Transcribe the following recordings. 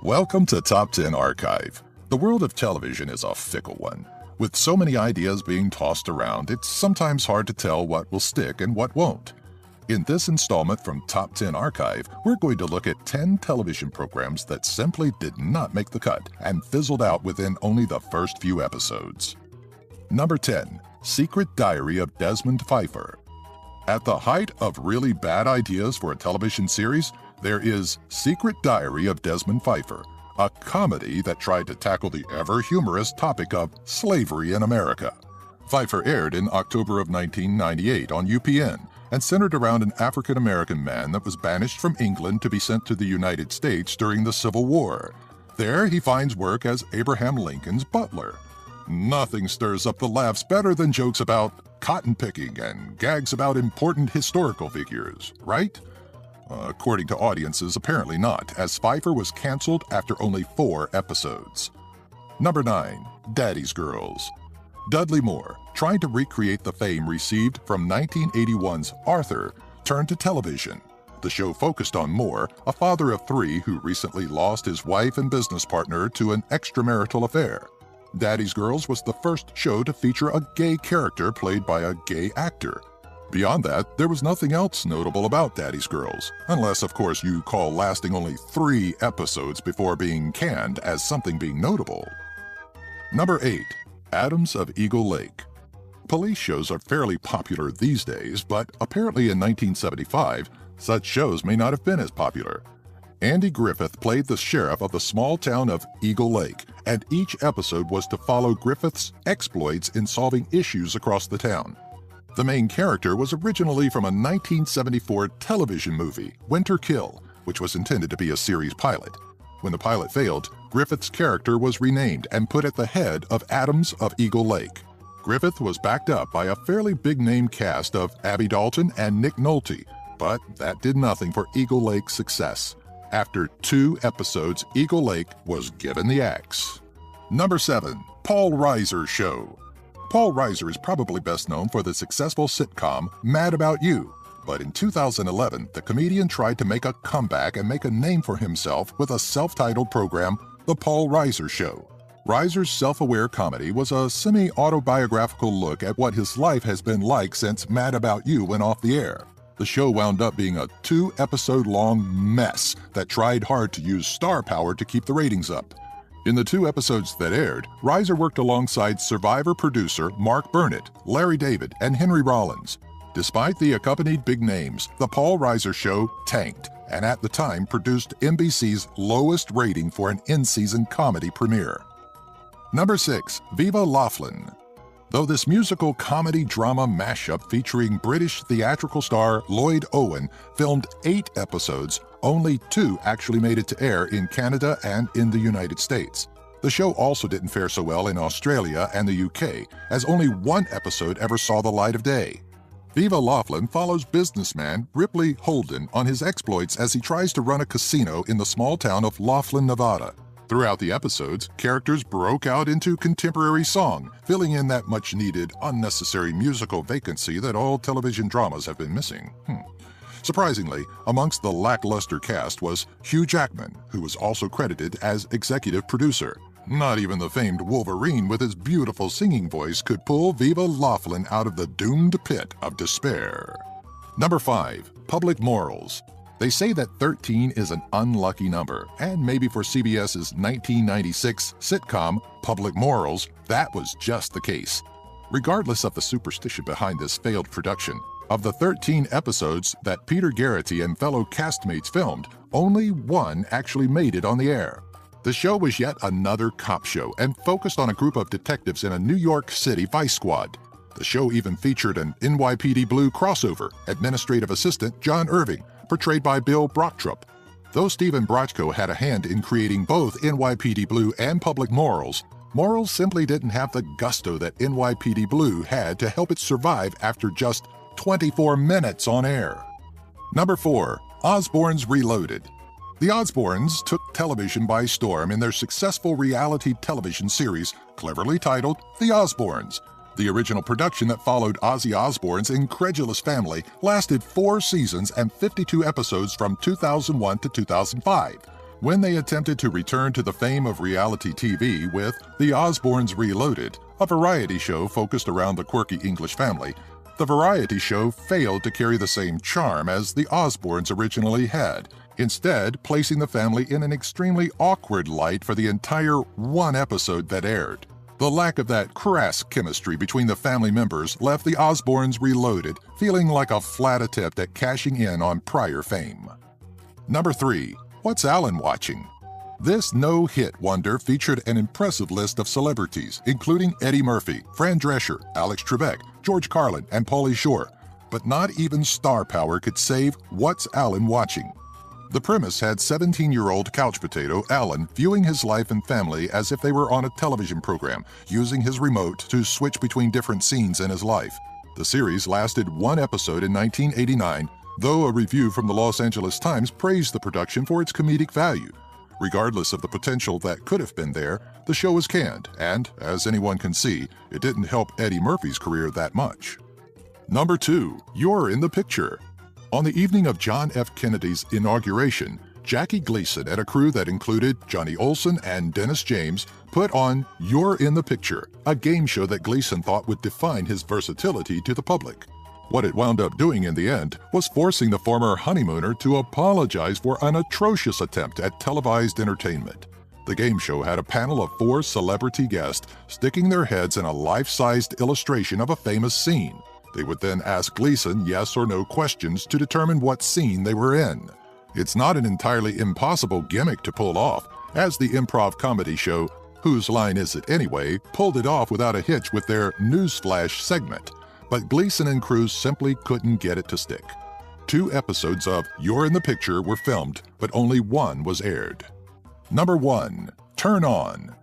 Welcome to Top 10 Archive. The world of television is a fickle one. With so many ideas being tossed around, it's sometimes hard to tell what will stick and what won't. In this installment from Top 10 Archive, we're going to look at 10 television programs that simply did not make the cut and fizzled out within only the first few episodes. Number 10. Secret Diary of Desmond Pfeiffer. At the height of really bad ideas for a television series, there is Secret Diary of Desmond Pfeiffer, a comedy that tried to tackle the ever-humorous topic of slavery in America. Pfeiffer aired in October of 1998 on UPN and centered around an African-American man that was banished from England to be sent to the United States during the Civil War. There he finds work as Abraham Lincoln's butler. Nothing stirs up the laughs better than jokes about cotton picking and gags about important historical figures, right? According to audiences, apparently not, as Pfeiffer was canceled after only 4 episodes. Number 9. Daddy's Girls. Dudley Moore, trying to recreate the fame received from 1981's Arthur, turned to television. The show focused on Moore, a father of 3 who recently lost his wife and business partner to an extramarital affair. Daddy's Girls was the first show to feature a gay character played by a gay actor. Beyond that, there was nothing else notable about Daddy's Girls, unless, of course, you call lasting only 3 episodes before being canned as something being notable. Number 8. Adams of Eagle Lake. Police shows are fairly popular these days, but apparently in 1975, such shows may not have been as popular. Andy Griffith played the sheriff of the small town of Eagle Lake, and each episode was to follow Griffith's exploits in solving issues across the town. The main character was originally from a 1974 television movie, Winter Kill, which was intended to be a series pilot. When the pilot failed, Griffith's character was renamed and put at the head of Adams of Eagle Lake. Griffith was backed up by a fairly big-name cast of Abby Dalton and Nick Nolte, but that did nothing for Eagle Lake's success. After 2 episodes, Eagle Lake was given the axe. Number 7. Paul Reiser Show. Paul Reiser is probably best known for the successful sitcom Mad About You, but in 2011, the comedian tried to make a comeback and make a name for himself with a self-titled program, The Paul Reiser Show. Reiser's self-aware comedy was a semi-autobiographical look at what his life has been like since Mad About You went off the air. The show wound up being a 2-episode-long mess that tried hard to use star power to keep the ratings up. In the 2 episodes that aired, Reiser worked alongside Survivor producer Mark Burnett, Larry David, and Henry Rollins. Despite the accompanied big names, The Paul Reiser Show tanked, and at the time produced NBC's lowest rating for an in-season comedy premiere. Number 6. Viva Laughlin. Though this musical comedy-drama mashup featuring British theatrical star Lloyd Owen filmed 8 episodes, only 2 actually made it to air in Canada and in the United States. The show also didn't fare so well in Australia and the UK, as only 1 episode ever saw the light of day. Viva Laughlin follows businessman Ripley Holden on his exploits as he tries to run a casino in the small town of Laughlin, Nevada. Throughout the episodes, characters broke out into contemporary song, filling in that much-needed, unnecessary musical vacancy that all television dramas have been missing. Surprisingly, amongst the lackluster cast was Hugh Jackman, who was also credited as executive producer. Not even the famed Wolverine with his beautiful singing voice could pull Viva Laughlin out of the doomed pit of despair. Number 5. Public Morals. They say that 13 is an unlucky number, and maybe for CBS's 1996 sitcom Public Morals, that was just the case. Regardless of the superstition behind this failed production, of the 13 episodes that Peter Garrity and fellow castmates filmed, only 1 actually made it on the air. The show was yet another cop show and focused on a group of detectives in a New York City vice squad. The show even featured an NYPD Blue crossover, administrative assistant John Irving, portrayed by Bill Brochtrup. Though Stephen Brochko had a hand in creating both NYPD Blue and Public Morals, Morals simply didn't have the gusto that NYPD Blue had to help it survive after just 24 minutes on air. Number 4. Osbournes Reloaded. The Osbournes took television by storm in their successful reality television series, cleverly titled The Osbournes. The original production that followed Ozzy Osbourne's incredulous family lasted 4 seasons and 52 episodes from 2001 to 2005. when they attempted to return to the fame of reality TV with The Osbournes Reloaded, a variety show focused around the quirky English family. The variety show failed to carry the same charm as The Osbournes originally had, instead placing the family in an extremely awkward light for the entire one episode that aired. The lack of that crass chemistry between the family members left The Osbournes Reloaded feeling like a flat attempt at cashing in on prior fame. Number 3. What's Alan Watching? This no-hit wonder featured an impressive list of celebrities, including Eddie Murphy, Fran Drescher, Alex Trebek, George Carlin, and Pauly Shore. But not even star power could save What's Alan Watching? The premise had 17-year-old couch potato Alan viewing his life and family as if they were on a television program, using his remote to switch between different scenes in his life. The series lasted one episode in 1989, though a review from the Los Angeles Times praised the production for its comedic value. Regardless of the potential that could have been there, the show was canned, and, as anyone can see, it didn't help Eddie Murphy's career that much. Number 2. You're in the Picture. On the evening of John F. Kennedy's inauguration, Jackie Gleason and a crew that included Johnny Olson and Dennis James put on You're in the Picture, a game show that Gleason thought would define his versatility to the public. What it wound up doing in the end was forcing the former honeymooner to apologize for an atrocious attempt at televised entertainment. The game show had a panel of 4 celebrity guests sticking their heads in a life-sized illustration of a famous scene. They would then ask Gleason yes or no questions to determine what scene they were in. It's not an entirely impossible gimmick to pull off, as the improv comedy show Whose Line Is It Anyway pulled it off without a hitch with their Newsflash segment. But Gleason and crew simply couldn't get it to stick. 2 episodes of You're in the Picture were filmed, but only one was aired. Number 1. Turn On.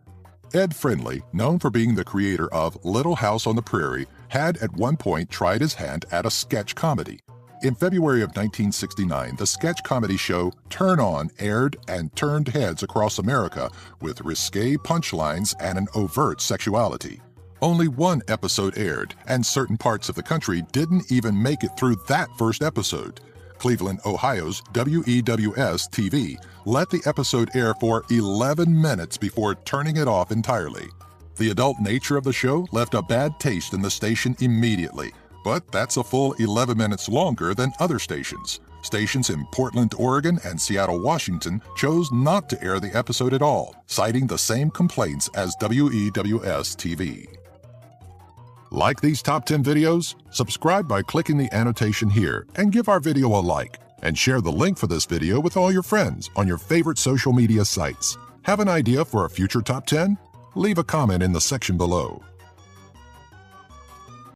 Ed Friendly, known for being the creator of Little House on the Prairie, had at one point tried his hand at a sketch comedy. In February of 1969, the sketch comedy show Turn On aired and turned heads across America with risque punchlines and an overt sexuality. Only one episode aired, and certain parts of the country didn't even make it through that first episode. Cleveland, Ohio's WEWS-TV let the episode air for 11 minutes before turning it off entirely. The adult nature of the show left a bad taste in the station immediately, but that's a full 11 minutes longer than other stations. Stations in Portland, Oregon and Seattle, Washington chose not to air the episode at all, citing the same complaints as WEWS-TV. Like these top 10 videos? Subscribe by clicking the annotation here and give our video a like, and share the link for this video with all your friends on your favorite social media sites. Have an idea for a future top 10? Leave a comment in the section below.